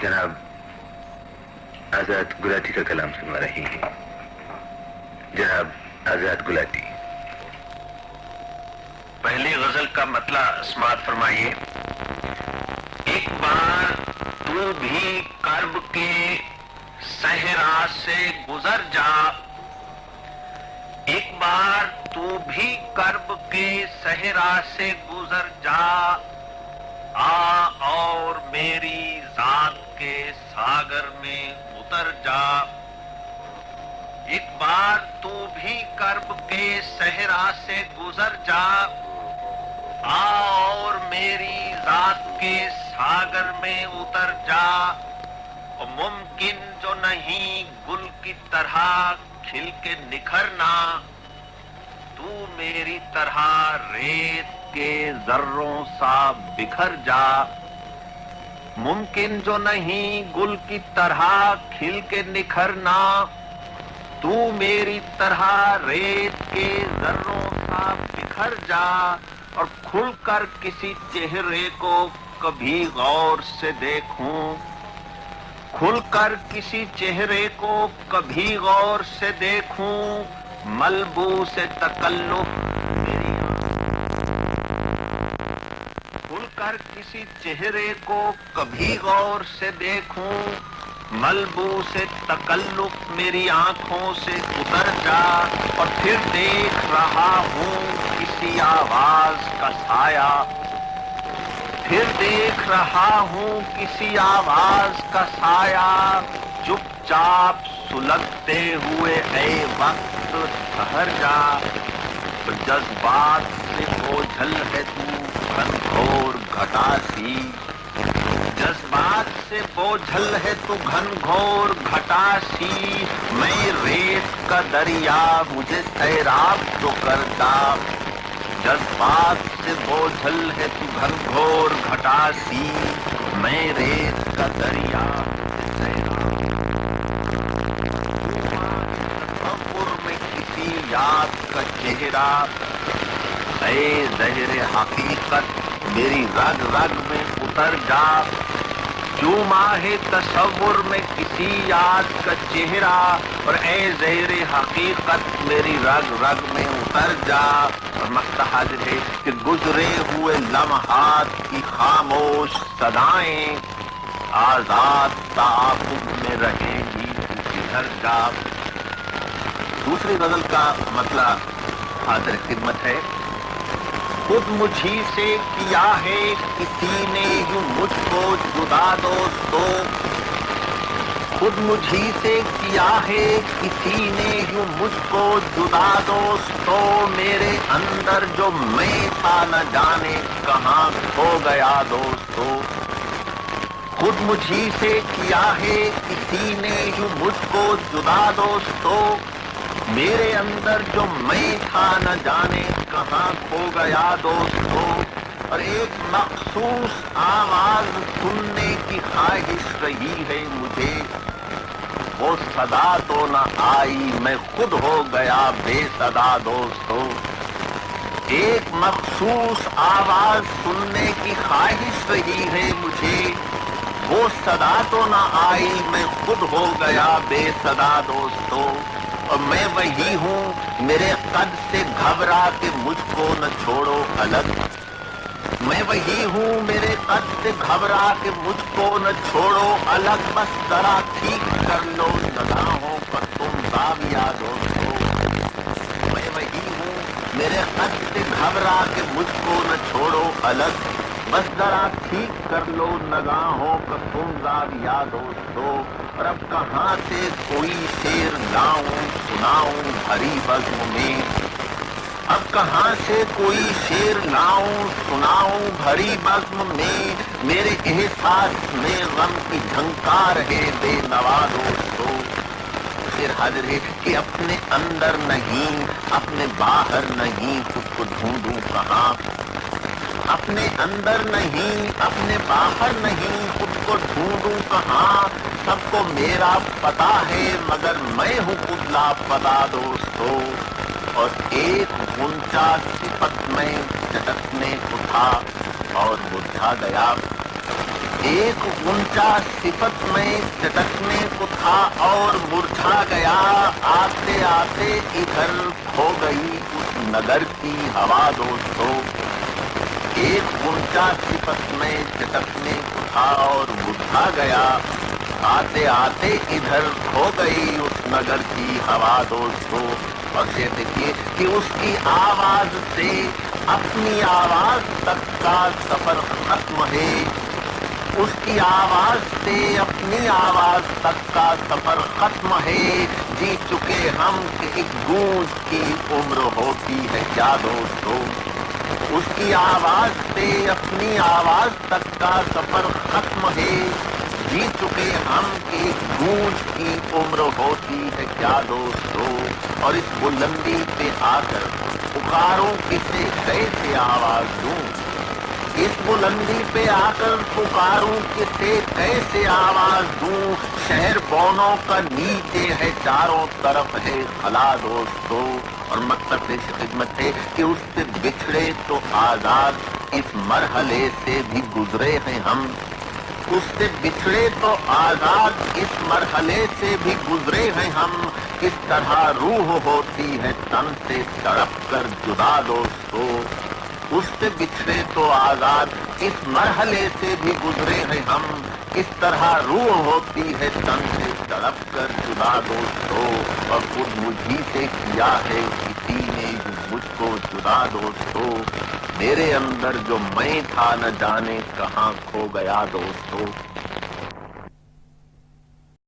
جناب آزاد گلاٹی کا کلام سنوا رہی ہیں. جناب آزاد گلاٹی. پہلی غزل کا مطلب سماعت فرمائیے. ایک بار تو بھی کرب کے صحرا سے گزر جا، ایک بار تو بھی کرب کے صحرا سے گزر جا، آ اور میری ذات کے ساگر میں اتر جا. ایک بار تو بھی کرب کے صحرا سے گزر جا، آ اور میری ذات کے ساگر میں اتر جا. ممکن جو نہیں گل کی طرح کھل کے نکھرنا، تو میری طرح ریت کے ذروں سا بکھر جا. ممکن جو نہیں گل کی طرح کھل کے نکھرنا، تو میری طرح ریت کے ذروں سا بکھر جا. اور کھل کر کسی چہرے کو کبھی غور سے دیکھوں، کھل کر کسی چہرے کو کبھی غور سے دیکھوں، ملبوس تکلف میری کھل کر کسی چہرے کو کبھی غور سے دیکھوں، ملبوس تکلف میری آنکھوں سے اتر جا. اور پھر دیکھ رہا ہوں کسی آواز کا سایہ، پھر دیکھ رہا ہوں کسی آواز کا سایہ، چپ چاپ سلگتے ہوئے اے وقت ٹھہر جا. جذبات سے بوجھل ہے تو گھنگھور گھٹا سی، جذبات سے بوجھل ہے تو گھنگھور گھٹا سی. میں ریت کا دریا مجھے سیراب تو کر جا، جذبات سے بوجھل ہے تو گھنگھور گھٹا سی. میں ریت کا دریا تصور میں کسی یاد کا چہرہ، اے زہر حقیقت میری رگ رگ میں اتر جا. جو ماہ تصور میں کسی یاد کا چہرہ، اور اے زہر حقیقت میری رگ رگ میں اتر جا. اور مقصد حاضر ہے کہ گزرے ہوئے لمحات کی خاموش صدائیں آزاد تعاقب میں رہیں گی تو کدھر جا. دوسری غزل کا مطلب حاضر خدمت ہے. خود مجھی سے کیا ہے کسی نے یوں مجھ کو جدا دوستو، خود مجھی سے کیا ہے کسی نے یوں مجھ کو جدا دوستو. میرے اندر جو میں تھا نہ جانے کہاں کھو گیا دوستو. خود مجھی سے کیا ہے کسی نے یوں مجھ کو جدا دوستو. میرے اندر جو میں تھا نہ جانے کہاں کھو گیا دوستو. اور ایک مخصوص آواز سننے کی خواہش رہی ہے مجھے، وہ صدا تو نہ آئی میں خود ہو گیا بے صدا دوستو. ایک مخصوص آواز سننے کی خواہش رہی ہے مجھے، وہ صدا تو نہ آئی میں خود ہو گیا بے صدا دوستو. اور میں وہی ہوں میرے قد سے گھبرا کے مجھ کو نہ چھوڑو الگ، میں وہی ہوں میرے قد سے گھبرا کے مجھ کو نہ چھوڑو الگ. بس ذرا ٹھیک کر لو نگاہوں کا تم زاویہ دوستو. میں وہی ہوں میرے قد سے گھبرا کے مجھ کو نہ چھوڑو الگ، بس ذرا ٹھیک کر لو نگاہوں کا تم زاویہ دوستو. اور اب کہاں سے کوئی شعر لاؤں سناؤں بھری بزم میں، اب کہاں سے کوئی شعر لاؤں سناؤں بھری بزم میں. میرے احساس میں غم کی جھنکار ہے بے نوا دوستو. شعر حاضر ہے کہ اپنے اندر نہیں اپنے باہر نہیں خود کو ڈھونڈوں کہاں، اپنے اندر نہیں اپنے باہر نہیں خود کو ڈھونڈوں کہاں. سب کو میرا پتا ہے مگر میں ہوں خود لاپتا دوستو. اور ایک غنچہ صفت میں چٹکنے کو تھا اور مرجھا گیا، ایک اونچا صفت میں چٹکنے کو تھا اور مرجھا گیا، آتے آتے ادھر کھو گئی اس نگر کی ہوا دوستو۔ ایک اونچا صفت میں چٹکنے کو تھا اور مرجھا گیا، آتے آتے ادھر کھو گئی اس نگر کی ہوا دوستو۔ اور یہ دیکھیے کہ اس کی آواز سے اپنی آواز تک کا سفر ختم ہے، اس کی آواز سے اپنی آواز تک کا سفر ختم ہے، جی چکے ہم کہ ایک گونج کی عمر ہوتی ہے کیا دوستو۔ اس کی آواز سے اپنی آواز تک کا سفر ختم ہے، جی چکے ہم کہ گونج کی عمر ہوتی ہے کیا دوستو۔ اور اس بلندی پہ آ کر پکاروں کسے کیسے آواز دوں، اس بلندی پہ آ کر پکاروں کسے کیسے آواز دوں، شہر بونوں کا نیچے ہے چاروں طرف ہے خلا دوستو۔ اور مقصد پیش خدمت ہے کہ اس سے بچھڑے تو آزاد اس مرحلے سے بھی گزرے ہیں ہم، اس سے بچھڑے تو آزاد اس مرحلے سے بھی گزرے ہیں ہم، کس طرح روح ہوتی ہے تن سے تڑپ کر جدا دوستو۔ اس سے بچھڑے تو آزاد اس مرحلے سے بھی گزرے ہیں ہم، کس طرح روح ہوتی ہے تن سے تڑپ کر جدا دوستو۔ اور خود مجھی سے کیا ہے کسی نے جو مجھ کو جدا دوستو، میرے اندر جو میں تھا نہ جانے کہاں کھو گیا دوستو۔